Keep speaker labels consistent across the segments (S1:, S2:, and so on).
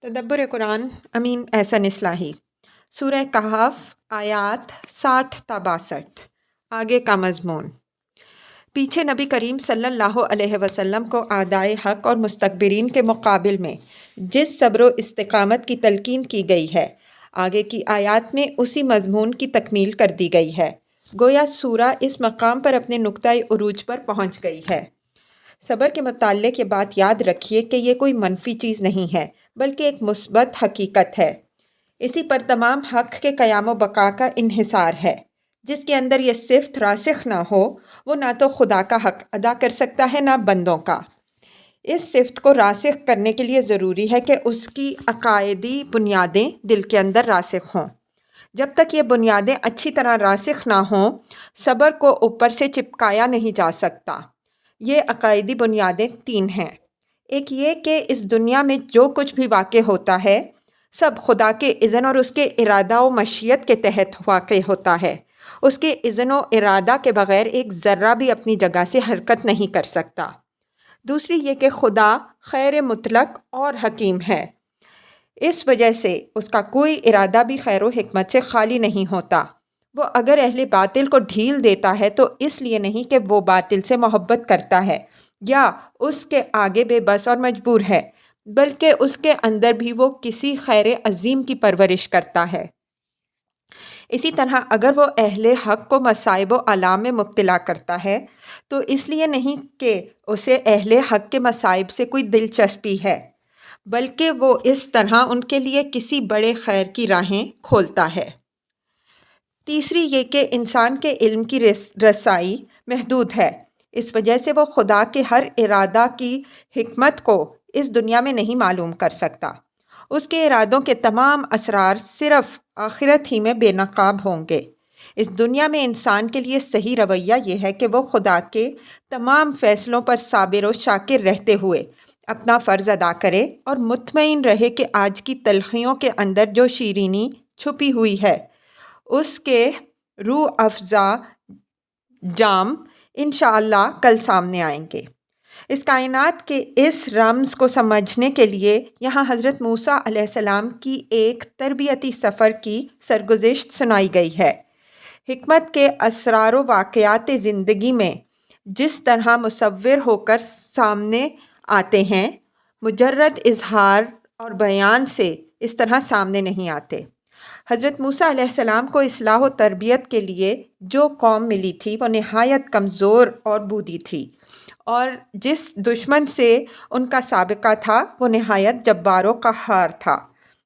S1: تدبر قرآن امین احسن اصلاحی سورہ کہف آیات 60 تا 62 آگے کا مضمون۔ پیچھے نبی کریم صلی اللہ علیہ وسلم کو اعدائے حق اور مستکبرین کے مقابل میں جس صبر و استقامت کی تلقین کی گئی ہے، آگے کی آیات میں اسی مضمون کی تکمیل کر دی گئی ہے۔ گویا سورہ اس مقام پر اپنے نقطۂ عروج پر پہنچ گئی ہے۔ صبر کے متعلق یہ بات یاد رکھیے کہ یہ کوئی منفی چیز نہیں ہے، بلکہ ایک مثبت حقیقت ہے۔ اسی پر تمام حق کے قیام و بقا کا انحصار ہے۔ جس کے اندر یہ صفت راسخ نہ ہو، وہ نہ تو خدا کا حق ادا کر سکتا ہے نہ بندوں کا۔ اس صفت کو راسخ کرنے کے لیے ضروری ہے کہ اس کی عقائدی بنیادیں دل کے اندر راسخ ہوں۔ جب تک یہ بنیادیں اچھی طرح راسخ نہ ہوں، صبر کو اوپر سے چپکایا نہیں جا سکتا۔ یہ عقائدی بنیادیں 3 ہیں۔ ایک یہ کہ اس دنیا میں جو کچھ بھی واقع ہوتا ہے، سب خدا کے اذن اور اس کے ارادہ و مشیت کے تحت واقع ہوتا ہے۔ اس کے اذن و ارادہ کے بغیر ایک ذرہ بھی اپنی جگہ سے حرکت نہیں کر سکتا۔ دوسری یہ کہ خدا خیر مطلق اور حکیم ہے۔ اس وجہ سے اس کا کوئی ارادہ بھی خیر و حکمت سے خالی نہیں ہوتا۔ وہ اگر اہل باطل کو ڈھیل دیتا ہے تو اس لیے نہیں کہ وہ باطل سے محبت کرتا ہے یا اس کے آگے بے بس اور مجبور ہے، بلکہ اس کے اندر بھی وہ کسی خیر عظیم کی پرورش کرتا ہے۔ اسی طرح اگر وہ اہل حق کو مصائب و آلام میں مبتلا کرتا ہے تو اس لیے نہیں کہ اسے اہل حق کے مصائب سے کوئی دلچسپی ہے، بلکہ وہ اس طرح ان کے لیے کسی بڑے خیر کی راہیں کھولتا ہے۔ تیسری یہ کہ انسان کے علم کی رسائی محدود ہے، اس وجہ سے وہ خدا کے ہر ارادہ کی حکمت کو اس دنیا میں نہیں معلوم کر سکتا۔ اس کے ارادوں کے تمام اسرار صرف آخرت ہی میں بے نقاب ہوں گے۔ اس دنیا میں انسان کے لیے صحیح رویہ یہ ہے کہ وہ خدا کے تمام فیصلوں پر صابر و شاکر رہتے ہوئے اپنا فرض ادا کرے اور مطمئن رہے کہ آج کی تلخیوں کے اندر جو شیرینی چھپی ہوئی ہے، اس کے روح افزا جام انشاءاللہ کل سامنے آئیں گے۔ اس کائنات کے اس رمز کو سمجھنے کے لیے یہاں حضرت موسیٰ علیہ السلام کی ایک تربیتی سفر کی سرگزشت سنائی گئی ہے۔ حکمت کے اسرار و واقعات زندگی میں جس طرح مصور ہو کر سامنے آتے ہیں، مجرد اظہار اور بیان سے اس طرح سامنے نہیں آتے۔ حضرت موسیٰ علیہ السلام کو اصلاح و تربیت کے لیے جو قوم ملی تھی وہ نہایت کمزور اور بودی تھی، اور جس دشمن سے ان کا سابقہ تھا وہ نہایت جبار و قہار تھا۔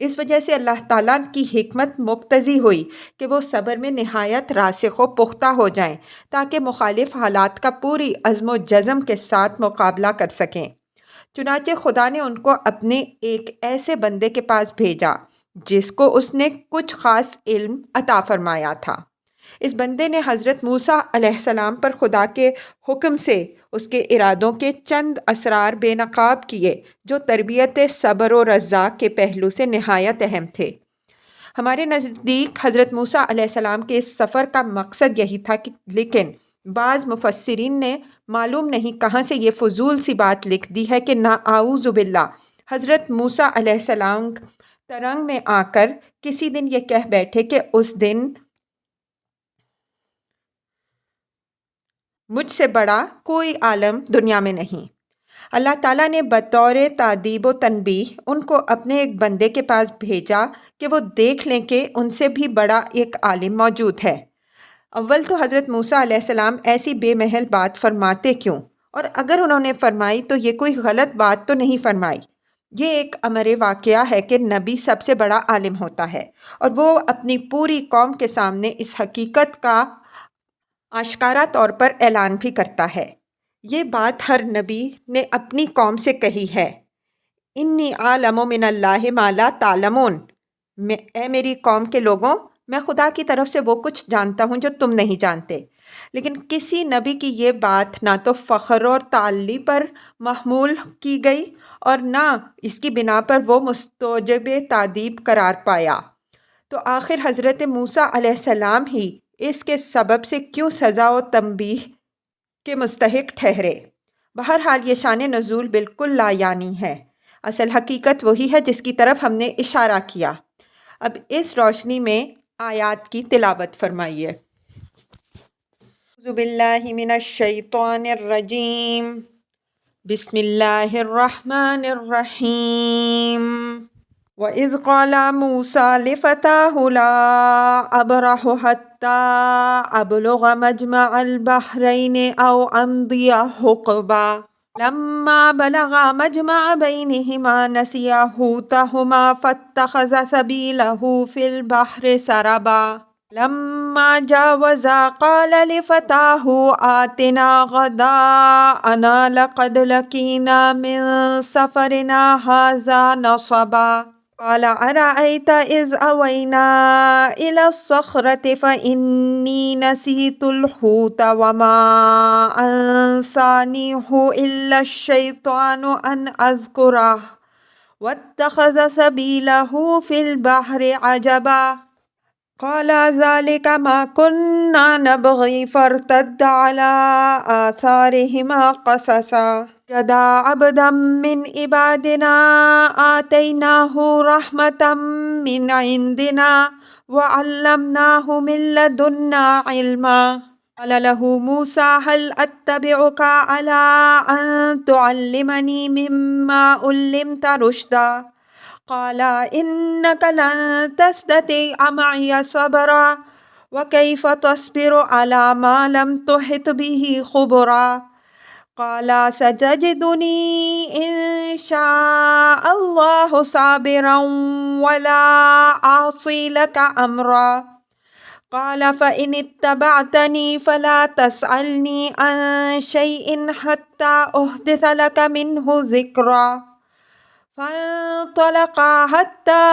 S1: اس وجہ سے اللہ تعالیٰ کی حکمت مقتضی ہوئی کہ وہ صبر میں نہایت راسخ و پختہ ہو جائیں تاکہ مخالف حالات کا پوری عزم و جزم کے ساتھ مقابلہ کر سکیں۔ چنانچہ خدا نے ان کو اپنے ایک ایسے بندے کے پاس بھیجا جس کو اس نے کچھ خاص علم عطا فرمایا تھا۔ اس بندے نے حضرت موسیٰ علیہ السلام پر خدا کے حکم سے اس کے ارادوں کے چند اسرار بے نقاب کیے جو تربیت صبر و رضا کے پہلو سے نہایت اہم تھے۔ ہمارے نزدیک حضرت موسیٰ علیہ السلام کے اس سفر کا مقصد یہی تھا، لیکن بعض مفسرین نے معلوم نہیں کہاں سے یہ فضول سی بات لکھ دی ہے کہ نعوذ باللہ حضرت موسیٰ علیہ السلام ترنگ میں آ کر کسی دن یہ کہہ بیٹھے کہ اس دن مجھ سے بڑا کوئی عالم دنیا میں نہیں۔ اللہ تعالیٰ نے بطور تادیب و تنبیہ ان کو اپنے ایک بندے کے پاس بھیجا کہ وہ دیکھ لیں کہ ان سے بھی بڑا ایک عالم موجود ہے۔ اول تو حضرت موسیٰ علیہ السلام ایسی بے محل بات فرماتے کیوں، اور اگر انہوں نے فرمائی تو یہ کوئی غلط بات تو نہیں فرمائی۔ یہ ایک امر واقعہ ہے کہ نبی سب سے بڑا عالم ہوتا ہے، اور وہ اپنی پوری قوم کے سامنے اس حقیقت کا آشکارا طور پر اعلان بھی کرتا ہے۔ یہ بات ہر نبی نے اپنی قوم سے کہی ہے، انی اعلم من اللہ ما لا تعلمون، اے میری قوم کے لوگوں، میں خدا کی طرف سے وہ کچھ جانتا ہوں جو تم نہیں جانتے۔ لیکن کسی نبی کی یہ بات نہ تو فخر اور تعلی پر محمول کی گئی اور نہ اس کی بنا پر وہ مستوجب تادیب قرار پایا، تو آخر حضرت موسیٰ علیہ السلام ہی اس کے سبب سے کیوں سزا و تنبیہ کے مستحق ٹھہرے؟ بہرحال یہ شان نزول بالکل لا یعنی ہے۔ اصل حقیقت وہی ہے جس کی طرف ہم نے اشارہ کیا۔ اب اس روشنی میں آیات کی تلاوت فرمائیے۔ اعوذ باللہ من الشیطان الرجیم، بسم اللہ الرحمن الرحیم۔ وَإِذْ قَالَ مُوسَىٰ لِفَتَاهُ لَا أَبْرَحُ حَتَّىٰ أَبْلُغَ مَجْمَعَ الْبَحْرَيْنِ أَوْ أَمْضِيَ حُقُبًا لَمَّا بَلَغَا مَجْمَعَ بَيْنِهِمَا نَسِيَا حُوتَهُمَا فَاتَّخَذَ سَبِيلَهُ فِي الْبَحْرِ سَرَبًا لَمَّا جَاوَزَا قَالَ لِفَتَاهُ آتِنَا غَدَاءَنَا لَقَدْ لَقِينَا مِن سَفَرِنَا هَٰذَا نَصَبًا قال أرأيت إذ أوينا إلى الصخرة فإني نسيت الحوت وما أنسانيه إلا الشيطان أن أذكره واتخذ سبيله في البحر عجبا قال ذلك ما كنا نبغي فارتد على آثارهما قصصا جدا عبدا من عبادنا آتيناه رحمة من عندنا وعلمناه من لدنا علما قال له موسى هل أتبعك على أن تعلمني مما علمت رشدا قال إنك لن تستطيع معي صبرا وكيف تصبر على ما لم تحط به خبرا قال ستجدني إن شاء الله صابرا ولا أعصي لك أمرا قال فإن اتبعتني فلا تسألني عن شيء حتى أحدث لك منه ذكرا فانطلقا حتى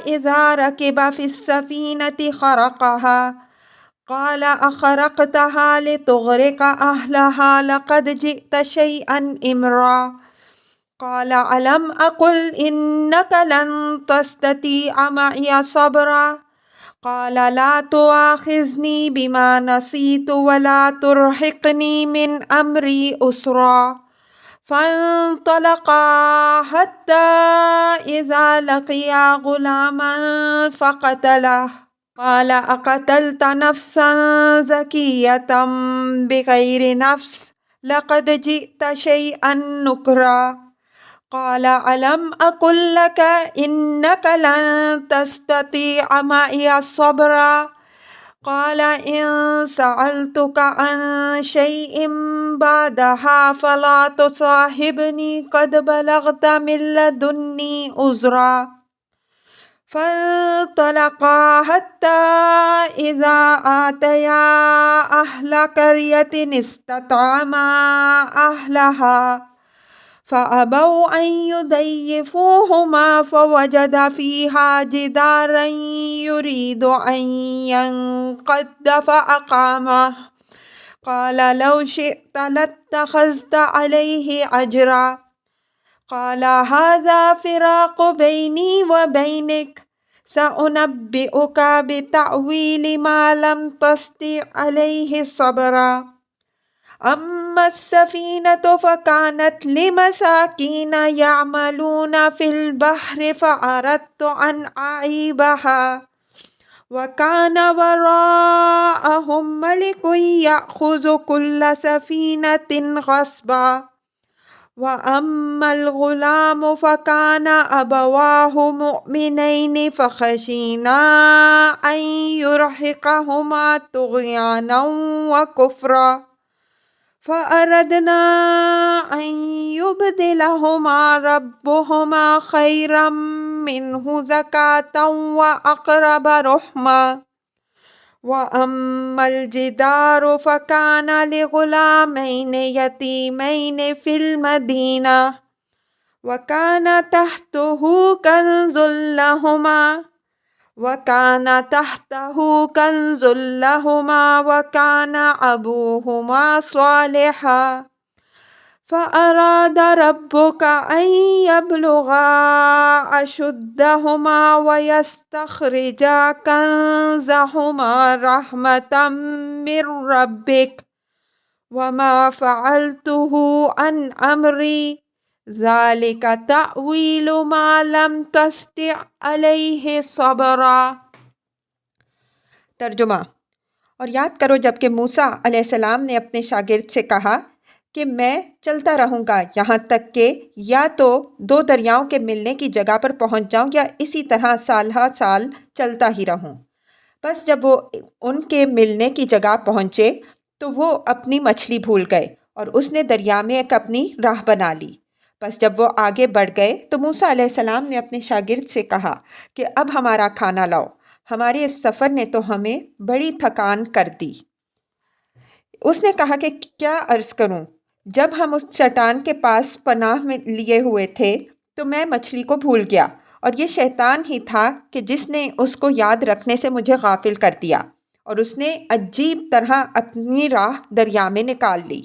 S1: إذا ركب في السفينة خرقها قال أخرقتها لتغرق أهلها لقد جئت شيئا إمرا قال ألم أقل إنك لن تستطيع معي صبرا قال لا تؤاخذني بما نسيت ولا ترهقني من أمري أسرا فانطلقا حتى إذا لقيا غلاما فقتله قال أقتلت نفسا زكية بغير نفس لقد جئت شيئا نكرا قال ألم أقل لك إنك لن تستطيع معي صبرا قال إن سألتك عن شيء بعدها فلا تصاحبني قد بلغت من لدني عذرا فانطلقا حتى إذا آتيا أهل قرية استطعما أهلها فأبوا أن يضيفوهما فوجد فيها جدارا يريد أن ينقض فأقامه قال لو شئت لاتخذت عليه أجرا قال هذا فراق بيني وبينك سأنبئك بتأويل ما لم تستطع عليه صبرا أما السفينة فكانت لمساكين يعملون في البحر فأردت أن أعيبها وكان وراءهم ملك يأخذ كل سفينة غصبا وأما الغلام فكان أبواه مؤمنين فخشينا أن يرهقهما طغيانا وكفرا فأردنا أن يبدلهما ربهما خيرا منه زكاة وأقرب رحما وأما الجدار فكان لغلامين يتيمين في المدينة وكان تحته كنز لهما وكان أبوهما صالحا فأراد ربك أن يبلغا أشدهما ويستخرجا كنزهما رحمة من ربك وما فعلته عن أمري ذالک تأویل ما لم تستطع علیہ صبرا۔ ترجمہ: اور یاد کرو جب کہ موسیٰ علیہ السلام نے اپنے شاگرد سے کہا کہ میں چلتا رہوں گا یہاں تک کہ یا تو دو دریاؤں کے ملنے کی جگہ پر پہنچ جاؤں یا اسی طرح سالہ سال چلتا ہی رہوں۔ بس جب وہ ان کے ملنے کی جگہ پہنچے تو وہ اپنی مچھلی بھول گئے اور اس نے دریا میں ایک اپنی راہ بنا لی۔ بس جب وہ آگے بڑھ گئے تو موسیٰ علیہ السلام نے اپنے شاگرد سے کہا کہ اب ہمارا کھانا لاؤ، ہمارے اس سفر نے تو ہمیں بڑی تھکان کر دی۔ اس نے کہا کہ کیا عرض کروں، جب ہم اس چٹان کے پاس پناہ میں لیے ہوئے تھے تو میں مچھلی کو بھول گیا، اور یہ شیطان ہی تھا کہ جس نے اس کو یاد رکھنے سے مجھے غافل کر دیا، اور اس نے عجیب طرح اپنی راہ دریا میں نکال لی۔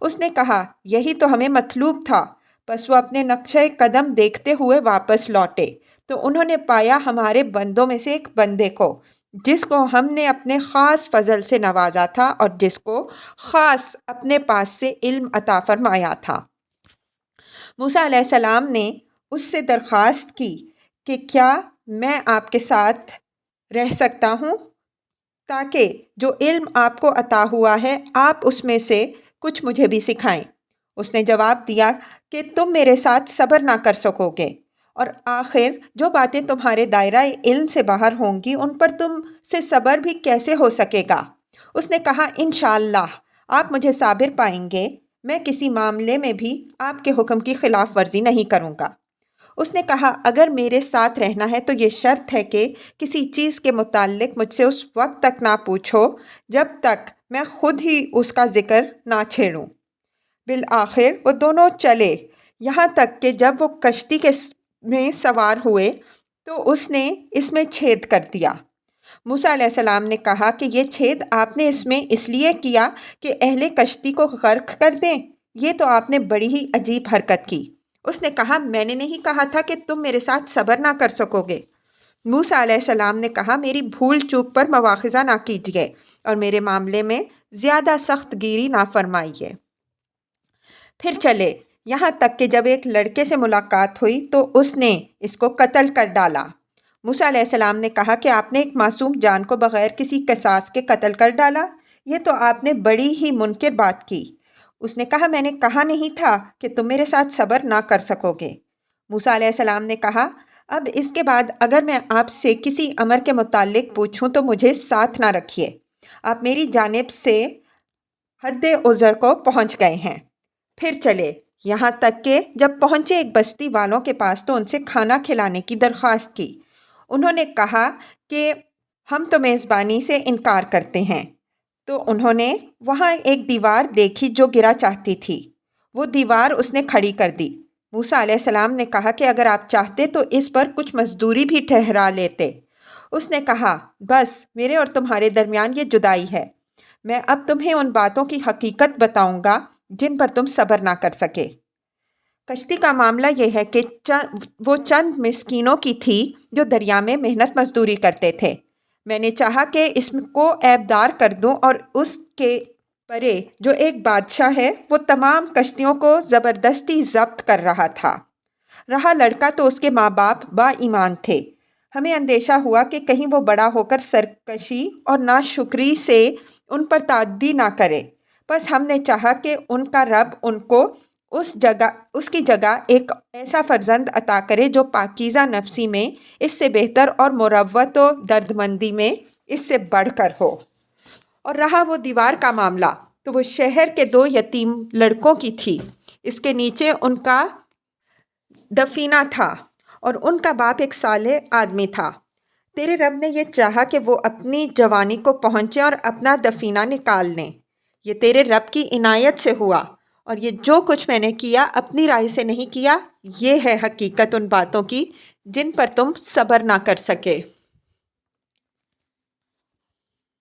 S1: اس نے کہا یہی تو ہمیں مطلوب تھا۔ بس وہ اپنے نقشہ قدم دیکھتے ہوئے واپس لوٹے تو انہوں نے پایا ہمارے بندوں میں سے ایک بندے کو جس کو ہم نے اپنے خاص فضل سے نوازا تھا اور جس کو خاص اپنے پاس سے علم عطا فرمایا تھا۔ موسیٰ علیہ السلام نے اس سے درخواست کی کہ کیا میں آپ کے ساتھ رہ سکتا ہوں تاکہ جو علم آپ کو عطا ہوا ہے آپ اس میں سے کچھ مجھے بھی سکھائیں۔ اس نے جواب دیا کہ تم میرے ساتھ صبر نہ کر سکو گے، اور آخر جو باتیں تمہارے دائرہ علم سے باہر ہوں گی ان پر تم سے صبر بھی کیسے ہو سکے گا؟ اس نے کہا انشاءاللہ آپ مجھے صابر پائیں گے، میں کسی معاملے میں بھی آپ کے حکم کی خلاف ورزی نہیں کروں گا۔ اس نے کہا اگر میرے ساتھ رہنا ہے تو یہ شرط ہے کہ کسی چیز کے متعلق مجھ سے اس وقت تک نہ پوچھو جب تک میں خود ہی اس کا ذکر نہ چھیڑوں۔ بالآخر وہ دونوں چلے یہاں تک کہ جب وہ کشتی میں سوار ہوئے تو اس نے اس میں چھید کر دیا۔ موسیٰ علیہ السلام نے کہا کہ یہ چھید آپ نے اس میں اس لیے کیا کہ اہل کشتی کو غرق کر دیں؟ یہ تو آپ نے بڑی ہی عجیب حرکت کی۔ اس نے کہا میں نے نہیں کہا تھا کہ تم میرے ساتھ صبر نہ کر سکو گے۔ موسیٰ علیہ السلام نے کہا میری بھول چوک پر مواخذہ نہ کیجیے اور میرے معاملے میں زیادہ سخت گیری نہ فرمائیے۔ پھر چلے یہاں تک کہ جب ایک لڑکے سے ملاقات ہوئی تو اس نے اس کو قتل کر ڈالا۔ موسیٰ علیہ السلام نے کہا کہ آپ نے ایک معصوم جان کو بغیر کسی قصاص کے قتل کر ڈالا، یہ تو آپ نے بڑی ہی منکر بات کی۔ اس نے کہا میں نے کہا نہیں تھا کہ تم میرے ساتھ صبر نہ کر سکو گے۔ موسیٰ علیہ السلام نے کہا اب اس کے بعد اگر میں آپ سے کسی امر کے متعلق پوچھوں تو مجھے ساتھ نہ رکھیے، آپ میری جانب سے حد عذر کو پہنچ گئے ہیں۔ پھر چلے یہاں تک کہ جب پہنچے ایک بستی والوں کے پاس تو ان سے کھانا کھلانے کی درخواست کی۔ انہوں نے کہا کہ ہم تو میزبانی سے انکار کرتے ہیں۔ تو انہوں نے وہاں ایک دیوار دیکھی جو گرا چاہتی تھی، وہ دیوار اس نے کھڑی کر دی۔ موسیٰ علیہ السلام نے کہا کہ اگر آپ چاہتے تو اس پر کچھ مزدوری بھی ٹھہرا لیتے۔ اس نے کہا بس میرے اور تمہارے درمیان یہ جدائی ہے، میں اب تمہیں ان باتوں کی حقیقت بتاؤں گا جن پر تم صبر نہ کر سکے۔ کشتی کا معاملہ یہ ہے کہ وہ چند مسکینوں کی تھی جو دریا میں محنت مزدوری کرتے تھے۔ میں نے چاہا کہ اس کو عیبدار کر دوں اور اس کے پرے جو ایک بادشاہ ہے وہ تمام کشتیوں کو زبردستی ضبط کر رہا تھا۔ رہا لڑکا تو اس کے ماں باپ با ایمان تھے۔ ہمیں اندیشہ ہوا کہ کہیں وہ بڑا ہو کر سرکشی اور ناشکری سے ان پر تعدی نہ کرے، بس ہم نے چاہا کہ ان کا رب ان کو اس کی جگہ ایک ایسا فرزند عطا کرے جو پاکیزہ نفسی میں اس سے بہتر اور مروت و دردمندی میں اس سے بڑھ کر ہو۔ اور رہا وہ دیوار کا معاملہ تو وہ شہر کے 2 یتیم لڑکوں کی تھی، اس کے نیچے ان کا دفینہ تھا اور ان کا باپ ایک صالح آدمی تھا۔ تیرے رب نے یہ چاہا کہ وہ اپنی جوانی کو پہنچے اور اپنا دفینہ نکال لیں، یہ تیرے رب کی عنایت سے ہوا، اور یہ جو کچھ میں نے کیا اپنی رائے سے نہیں کیا، یہ ہے حقیقت ان باتوں کی جن پر تم صبر نہ کر سکے۔